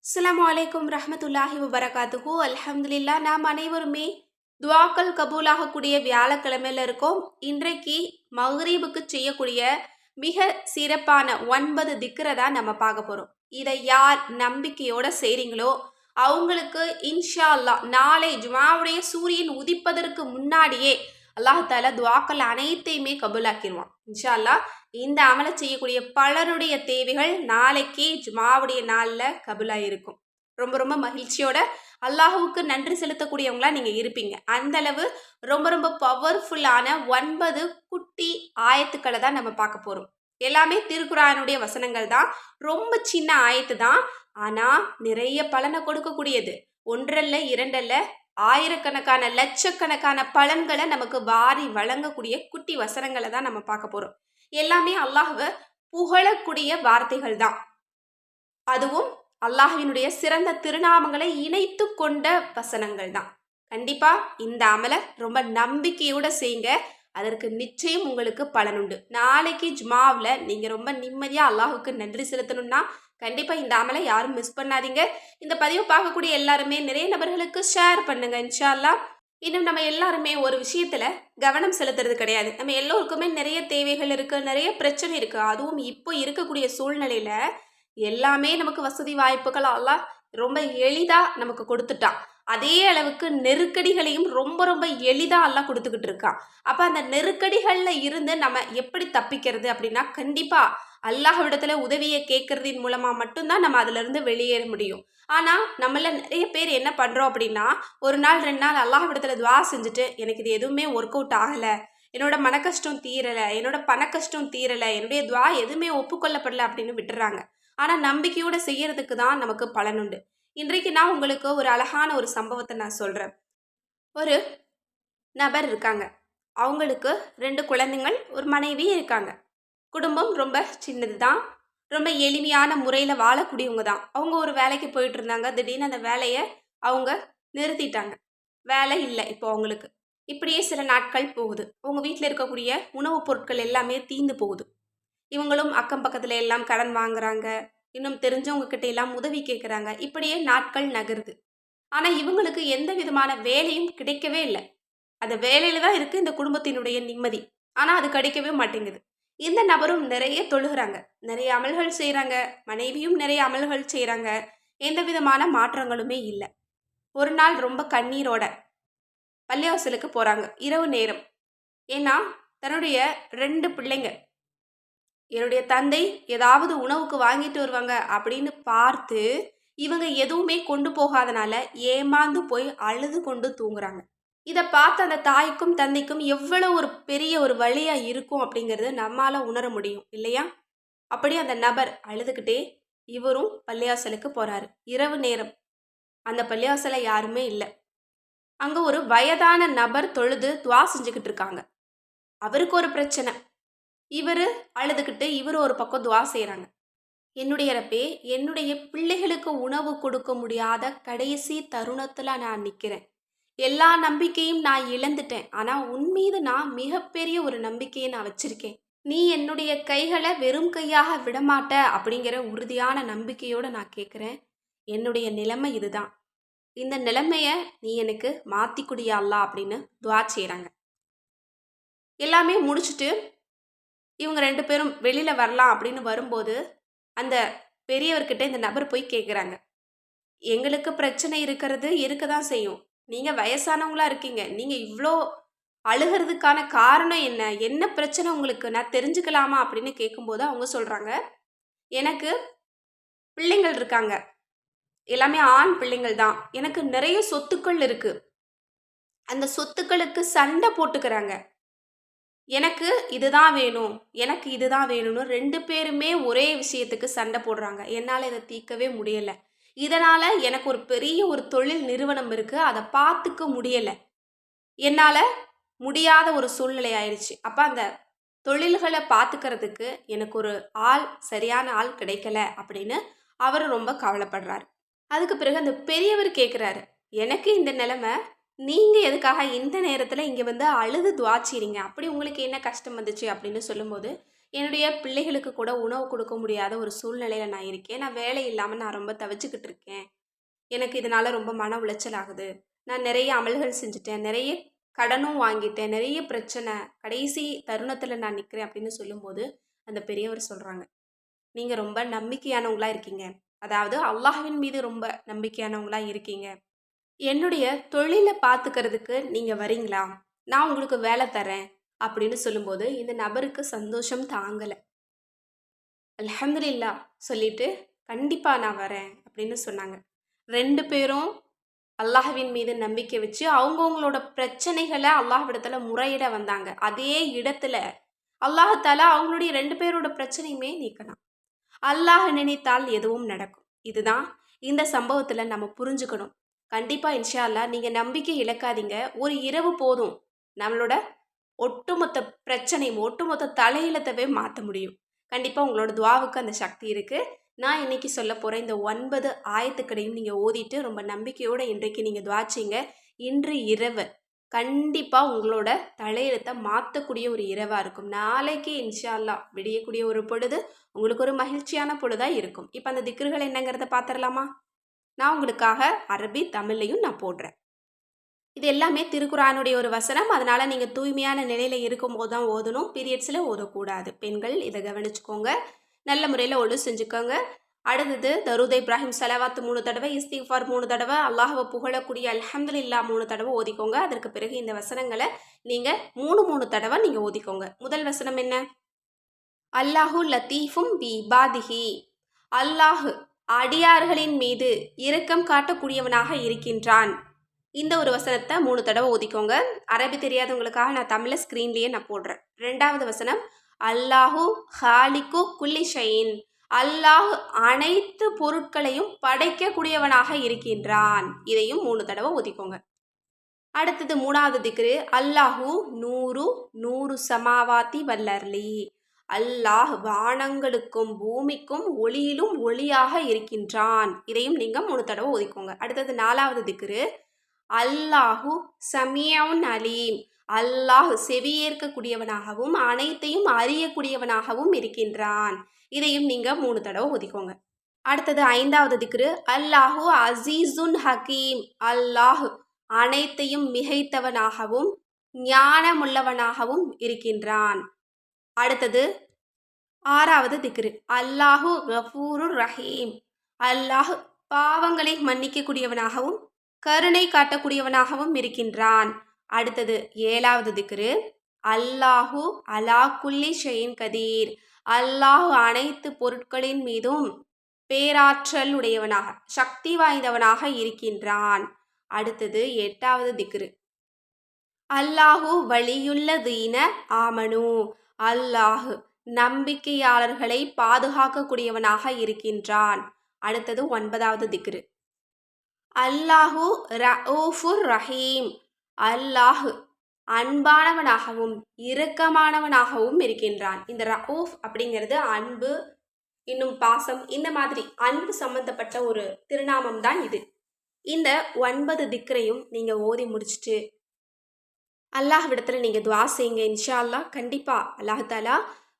அஸ்ஸலாமு அலைக்கும் ரஹ்மத்துல்லாஹி வபரகாத்துஹு. அல்ஹம்துலில்லா. நாம் அனைவருமே துவாக்கள் கபூலாகக்கூடிய வியாழக்கிழமையில இருக்கோம். இன்றைக்கு மக்ரீபுக்கு செய்யக்கூடிய மிக சிறப்பான 9 திக்ரை தான் நம்ம பார்க்க போறோம். இதை யார் நம்பிக்கையோட செய்றீங்களோ அவங்களுக்கு இன்ஷா அல்லாஹ் நாளை ஜுமாவுடைய சூரியன் உதிப்பதற்கு முன்னாடியே அல்லாஹ் தாலா துவாக்கள் அனைத்தையுமே கபூலாக்கிடுவான். இன்ஷா அல்லாஹ் இந்த அமலை செய்யக்கூடிய பலருடைய தேவைகள் நாளைக்கு ஜுமாவுடைய நாளில் கபூலாக இருக்கும். ரொம்ப ரொம்ப மகிழ்ச்சியோட அல்லாஹுவுக்கு நன்றி செலுத்தக்கூடியவங்களா நீங்கள் இருப்பீங்க. அந்த அளவு ரொம்ப ரொம்ப பவர்ஃபுல்லான 9 குட்டி ஆயத்துக்களை தான் நம்ம பார்க்க போகிறோம். எல்லாமே திருக்குரானுடைய வசனங்கள் தான். ரொம்ப சின்ன ஆயத்து தான், ஆனால் நிறைய பலனை கொடுக்கக்கூடியது. ஒன்றல்ல இரண்டல்ல, ஆயிரக்கணக்கான லட்சக்கணக்கான பலன்களை நமக்கு வாரி வழங்கக்கூடிய குட்டி வசனங்களை தான் நம்ம பார்க்க போகிறோம். எல்லாமே அல்லாஹ்வை புகழக்கூடிய வார்த்தைகள் தான். அதுவும் அல்லாஹ்வினுடைய சிறந்த திருநாமங்களை இணைத்து கொண்ட வசனங்கள் தான். கண்டிப்பா இந்த அமலை ரொம்ப நம்பிக்கையோட செய்யுங்க. அதற்கு நிச்சயம் உங்களுக்கு பலனுண்டு. நாளைக்கு ஜுமாவில் நீங்க ரொம்ப நிம்மதியா அல்லாஹுக்கு நன்றி செலுத்தணும்னா கண்டிப்பா இந்த அமலை யாரும் மிஸ் பண்ணாதீங்க. இந்த பதிவை பார்க்கக்கூடிய எல்லாருமே நிறைய நபர்களுக்கு ஷேர் பண்ணுங்க இன்ஷா அல்லாஹ். இன்னும் நம்ம எல்லாருமே ஒரு விஷயத்துல கவனம் செலுத்துறது கிடையாது. நம்ம எல்லோருக்குமே நிறைய தேவைகள் இருக்கு, நிறைய பிரச்சனை இருக்கு. அதுவும் இப்போ இருக்கக்கூடிய சூழ்நிலையில எல்லாமே நமக்கு வசதி வாய்ப்புகள் எல்லாம் ரொம்ப எளிதா நமக்கு கொடுத்துட்டான். அதே அளவுக்கு நெருக்கடிகளையும் ரொம்ப ரொம்ப எளிதா எல்லாம் கொடுத்துக்கிட்டு இருக்கான். அப்ப அந்த நெருக்கடிகள்ல இருந்து நம்ம எப்படி தப்பிக்கிறது அப்படின்னா கண்டிப்பா அல்லாஹ்விடத்துல உதவியை கேட்கறதின் மூலமா மட்டும்தான் நம்ம அதுல இருந்து வெளியேற முடியும். ஆனா நம்மள நிறைய பேர் என்ன பண்றோம் அப்படின்னா, ஒரு நாள் 2 நாள் அல்லாஹ்விடத்துல துவா செஞ்சுட்டு எனக்கு இது எதுவுமே ஒர்க் அவுட் ஆகல, என்னோட மன கஷ்டம் தீரல, என்னோட பண கஷ்டம் தீரல, என்னுடைய துவா எதுவுமே ஒப்புக்கொள்ளப்படல அப்படின்னு விட்டுறாங்க. ஆனா நம்பிக்கையோட செய்யறதுக்கு தான் நமக்கு பலனுண்டு. இன்றைக்கு நான் உங்களுக்கு ஒரு அழகான ஒரு சம்பவத்தை நான் சொல்றேன். ஒரு நபர் இருக்காங்க. அவங்களுக்கு 2 குழந்தைகள், ஒரு மனைவி இருக்காங்க. குடும்பம் ரொம்ப சின்னது தான். ரொம்ப எளிமையான முறையில் வாழக்கூடியவங்க தான். அவங்க ஒரு வேலைக்கு போயிட்டு இருந்தாங்க. திடீர்னு அந்த வேலையை அவங்க நிறுத்திட்டாங்க. வேலை இல்லை இப்போ அவங்களுக்கு. இப்படியே சில நாட்கள் போகுது. அவங்க வீட்டில் இருக்கக்கூடிய உணவுப் பொருட்கள் எல்லாமே தீந்து போகுது. இவங்களும் அக்கம் பக்கத்துல எல்லாம் கடன் வாங்குறாங்க. இன்னும் தெரிஞ்சவங்க கிட்ட எல்லாம் உதவி கேட்குறாங்க. இப்படியே நாட்கள் நகருது. ஆனா இவங்களுக்கு எந்த விதமான வேலையும் கிடைக்கவே இல்லை. அந்த வேலையில தான் இருக்கு இந்த குடும்பத்தினுடைய நிம்மதி. ஆனா அது கிடைக்கவே மாட்டேங்குது. இந்த நபரும் நிறைய தொழுகிறாங்க, நிறைய அமல்கள் செய்கிறாங்க, மனைவியும் நிறைய அமல்கள் செய்கிறாங்க. எந்த விதமான மாற்றங்களுமே இல்லை. ஒரு நாள் ரொம்ப கண்ணீரோட பள்ளிவாசலுக்கு போகிறாங்க இரவு நேரம். ஏன்னா தன்னுடைய 2 பிள்ளைங்க, என்னுடைய தந்தை ஏதாவது உணவுக்கு வாங்கிட்டு வருவாங்க அப்படின்னு பார்த்து இவங்க எதுவுமே கொண்டு போகாதனால ஏமாந்து போய் அழுது கொண்டு தூங்குறாங்க. இதை பார்த்து அந்த தாய்க்கும் தந்தைக்கும் எவ்வளவு ஒரு பெரிய ஒரு வழியா இருக்கும் அப்படிங்கிறது நம்மால உணர முடியும் இல்லையா? அப்படி அந்த நபர் அழுதுகிட்டே இவரும் பள்ளியாசலுக்கு போறாரு. இரவு நேரம். அந்த பள்ளியாசல யாருமே இல்லை. அங்க ஒரு வயதான நபர் தொழுது துவா செஞ்சுக்கிட்டு இருக்காங்க. அவருக்கு ஒரு பிரச்சனை. இவரு அழுதுகிட்டு இவரு ஒரு பக்கம் துவா செய்கிறாங்க. என்னுடைய ரப்பே, என்னுடைய பிள்ளைகளுக்கு உணவு கொடுக்க முடியாத கடைசி தருணத்துல நான் நிக்கிறேன். எல்லா நம்பிக்கையும் நான் இழந்துட்டேன். ஆனா உன் மீது நான் மிகப்பெரிய ஒரு நம்பிக்கையை நான் வச்சிருக்கேன். நீ என்னுடைய கைகளை வெறும் கையாக விடமாட்ட அப்படிங்கிற உறுதியான நம்பிக்கையோட நான் கேட்குறேன். என்னுடைய நிலைமை இதுதான். இந்த நிலைமைய நீ எனக்கு மாத்தி குடியா அல்லாஹ் அப்படின்னு துவா செய்கிறாங்க. எல்லாமே முடிச்சுட்டு இவங்க 2 பேரும் வெளியில வரலாம் அப்படின்னு வரும்போது அந்த பெரியவர்கிட்ட இந்த நபர் போய் கேட்குறாங்க. எங்களுக்கு பிரச்சனை இருக்கிறது இருக்க தான் செய்யும். நீங்க வயசானவங்களா இருக்கீங்க. நீங்க இவ்ளோ அழுகிறதுக்கான காரணம் என்ன? என்ன பிரச்சனை உங்களுக்கு? நான் தெரிஞ்சுக்கலாமா? அப்படின்னு கேட்கும்போது அவங்க சொல்றாங்க, எனக்கு பிள்ளைங்கள் இருக்காங்க. எல்லாமே ஆண் பிள்ளைங்கள் தான். எனக்கு நிறைய சொத்துக்கள் இருக்கு. அந்த சொத்துக்களுக்கு சண்டை போட்டுக்கிறாங்க. எனக்கு இதுதான் வேணும், எனக்கு இதுதான் வேணும்னு 2 பேருமே ஒரே விஷயத்துக்கு சண்டை போடுறாங்க. என்னால இத தீர்க்கவே முடியல. இதனால எனக்கு ஒரு பெரிய ஒரு தொழில் நிறுவனம் இருக்கு. அத பார்த்துக்க முடியல. என்னால முடியாத ஒரு சூழ்நிலை ஆயிடுச்சு. அப்ப அந்த தொழில்கள பார்த்துக்கிறதுக்கு எனக்கு ஒரு ஆள், சரியான ஆள் கிடைக்கல அப்படின்னு அவரு ரொம்ப கவலைப்படுறாரு. அதுக்கு பிறகு அந்த பெரியவர் கேட்குறாரு, எனக்கு இந்த நிலைமை, நீங்க எதுக்காக இந்த நேரத்துல இங்க வந்து அழுது துவா செய்றீங்க? அப்படி உங்களுக்கு என்ன கஷ்டம் வந்துச்சு? அப்படின்னு சொல்லும்போது, என்னுடைய பிள்ளைகளுக்கு கூட உணவு கொடுக்க முடியாத ஒரு சூழ்நிலையில நான் இருக்கேன். நான் வேலை இல்லாம நான் ரொம்ப தவிச்சுக்கிட்டு இருக்கேன். எனக்கு இதனால ரொம்ப மன உளைச்சல் ஆகுது. நான் நிறைய அமல்கள் செஞ்சுட்டேன். நிறைய கடனும் வாங்கிட்டேன். நிறைய பிரச்சனை. கடைசி தருணத்தில நான் நிக்கிறேன் அப்படின்னு சொல்லும்போது, அந்த பெரியவர் சொல்றாங்க, "நீங்க ரொம்ப நம்பிக்கையானவங்களா இருக்கீங்க. அதாவது அல்லாஹ்வின் மீது ரொம்ப நம்பிக்கையானவங்களா இருக்கீங்க. என்னுடைய தொழில பார்த்துக்கிறதுக்கு நீங்க வரீங்களா? நான் உங்களுக்கு வேலை தரேன்." அப்படின்னு சொல்லும்போது, இந்த நபருக்கு சந்தோஷம் தாங்கல. அல்ஹம்துலில்லாஹ் சொல்லிட்டு, "கண்டிப்பா நான் வரேன்" அப்படின்னு சொன்னாங்க. 2 பேரும் அல்லாஹ்வின் மீது நம்பிக்கை வச்சு அவங்கவங்களோட பிரச்சனைகள அல்லாஹ்விடத்துல முறையிட வந்தாங்க. அதே இடத்துல அல்லாஹ் தஆலா அவங்களுடைய 2 பேரோட பிரச்சனையுமே நீக்குனான். அல்லாஹ் நினைத்தால் எதுவும் நடக்கும். இதுதான் இந்த சம்பவத்துல நம்ம புரிஞ்சுக்கணும். கண்டிப்பா இன்ஷா அல்லாஹ் நீங்க நம்பிக்கை இழக்காதீங்க. ஒரு இரவு போதும். நம்மளோட ஒட்டுமொத்த பிரச்சனையும், ஒட்டுமொத்த தலையெழுத்தவே மாத்த முடியும். கண்டிப்பா உங்களோட துஆவுக்கு அந்த சக்தி இருக்கு. நான் இன்னைக்கு சொல்லப் போற இந்த 9 ஆயத்துக்களையும் நீங்க ஓதிட்டு ரொம்ப நம்பிக்கையோட இன்றைக்கு நீங்க துஆ செய்யுங்க. இன்று இரவு கண்டிப்பா உங்களோட தலையெழுத்த மாத்தக்கூடிய ஒரு இரவா இருக்கும். நாளைக்கு இன்ஷா அல்லாஹ் விடியக்கூடிய ஒரு பொழுது உங்களுக்கு ஒரு மகிழ்ச்சியான பொழுதா இருக்கும். இப்ப அந்த திக்ருகள் என்னங்கிறத பாத்துரலாமா? நான் உங்களுக்காக அரபி, தமிழ்லயும் நான் போடுறேன். இது எல்லாமே திருக்குர்ஆனுடைய ஒரு வசனம். அதனால நீங்க தூய்மையான நிலையில இருக்கும்போது தான் ஓதணும். பீரியட்ஸ்ல ஓதக்கூடாது. பெண்கள் இத கவனிச்சுக்கோங்க. நல்ல முறையில ஒழு செஞ்சுக்கோங்க. அடுத்தது தரூத் இப்ராஹிம் ஸலவாத் 3 தடவ, இஸ்திக்ஃபார் 3 தடவ, அல்லாஹ்வ புகழக்கூடிய அல்ஹம்துலில்லாஹ் 3 தடவ ஓதிக்கோங்க. அதற்கு பிறகு இந்த வசனங்கள நீங்க 3 தடவ நீங்க ஓதிக்கோங்க. முதல் வசனம் என்ன? அல்லாஹு லத்தீஃபும் பி இபாதிஹி. அல்லாஹ் அடியார்களின் மீது இரக்கம் காட்டக்கூடியவனாக இருக்கின்றான். இந்த ஒரு வசனத்தை 3 தடவை ஓதிக்கோங்க. அரபி தெரியாதவங்களுக்காக நான் தமிழ்ல ஸ்க்ரீன்லேயே நான் போடுறேன். 2வது வசனம் அல்லாஹு ஹாலிக்கு குல்லி ஷைன். அல்லாஹ் அனைத்து பொருட்களையும் படைக்கக்கூடியவனாக இருக்கின்றான். இதையும் 3 தடவை ஓதிக்கோங்க. அடுத்தது 3வது திக்ரு அல்லாஹு நூறு நூறு சமாவாத்தி வல்லர்லி. அல்லாஹ் வானங்களுக்கும் பூமிக்கும் ஒளியிலும் ஒளியாக இருக்கின்றான். இதையும் நீங்க 3 தடவை ஓதிக்கோங்க. அடுத்தது 4வது திக்ரு அல்லாஹு சமியவுன் அலீம். அல்லாஹ் செவியேற்கக்கூடியவனாகவும் அனைத்தையும் அறியக்கூடியவனாகவும் இருக்கின்றான். இதையும் நீங்க 3 தடவை ஓதிக்கோங்க. அடுத்தது 5வது திக்ரு அல்லாஹு அசீசுன் ஹக்கீம். அல்லாஹ் அனைத்தையும் மிகைத்தவனாகவும் ஞானமுள்ளவனாகவும் இருக்கின்றான். அடுத்தது 6வது திக்ரு அல்லாஹு கஃபூருர் ரஹீம். அல்லாஹ் பாவங்களை மன்னிக்கக்கூடியவனாகவும் கருணை காட்டக்கூடியவனாகவும் இருக்கின்றான். அடுத்தது 7வது திக்ரு அல்லாஹு அலா குல்லி ஷைன் கதீர். அல்லாஹ் அனைத்து பொருட்களின் மீதும் பேராற்றல் உடையவனாக சக்தி வாய்ந்தவனாக இருக்கின்றான். அடுத்தது 8வது திக்ரு அல்லாஹு வலியுள்ள தீன ஆமனு. அல்லாஹ் நம்பிக்கையாளர்களை பாதுகாக்கக்கூடியவனாக இருக்கின்றான். அடுத்தது 9வது திக்ரு அல்லாஹு ரഊஃபுர் ரஹீம். அல்லாஹ் அன்பானவனாகவும் இரக்கமானவனாகவும் இருக்கின்றான். இந்த ரഊஃப் அப்படிங்கிறது அன்பு, இன்னும் பாசம், இந்த மாதிரி அன்பு சம்பந்தப்பட்ட ஒரு திருநாமம் தான் இது. இந்த 9 திக்ரையும் நீங்க ஓதி முடிச்சுட்டு அல்லாஹ்விடத்துல நீங்க துஆ செய்யுங்க. இன்ஷா அல்லாஹ் கண்டிப்பா அல்லாஹ் தஆலா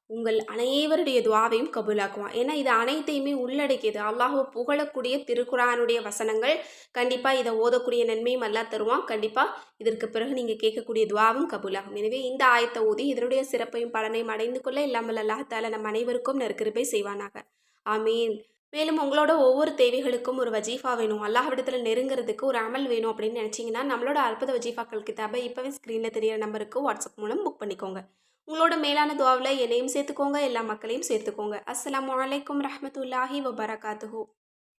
உங்கள் அனைவருடைய துஆவையும் கபூலாக்குவான். ஏன்னா இது அனைத்தையுமே உள்ளடக்கியது. அல்லாஹ்வை புகழக்கூடிய திருக்குர்ஆனுடைய வசனங்கள். கண்டிப்பா இதை ஓதக்கூடிய நன்மையும் அல்லாஹ் தருவான். கண்டிப்பா இதற்கு பிறகு நீங்க கேட்கக்கூடிய துஆவும் கபூலாகும். எனவே இந்த ஆயத்தை ஓதி இதனுடைய சிறப்பையும் பலனையும் அடைந்து கொள்ள இல்லாமல் அல்லாஹ் தஆலா நம் அனைவருக்கும் நற்கிருபை செய்வானாக. ஆமீன். மேலும் உங்களோட ஒவ்வொரு தேவைகளுக்கும் ஒரு வஜீஃபா வேணும், அல்லாஹ்விடத்துல நெருங்கிறதுக்கு ஒரு அமல் வேணும் அப்படின்னு நினச்சிங்கன்னா நம்மளோட அற்புத வஜீஃபாக்கள் கிதாபை இப்போவே ஸ்க்ரீனில் தெரியிற நம்பருக்கு வாட்ஸ்அப் மூலம் புக் பண்ணிக்கோங்க. உங்களோட மேலான துஆவில் என்னையும் சேர்த்துக்கோங்க, எல்லா மக்களையும் சேர்த்துக்கோங்க. அஸ்ஸலாமு அலைக்கும் ரஹ்மத்துல்லாஹி வபரகாத்துஹு.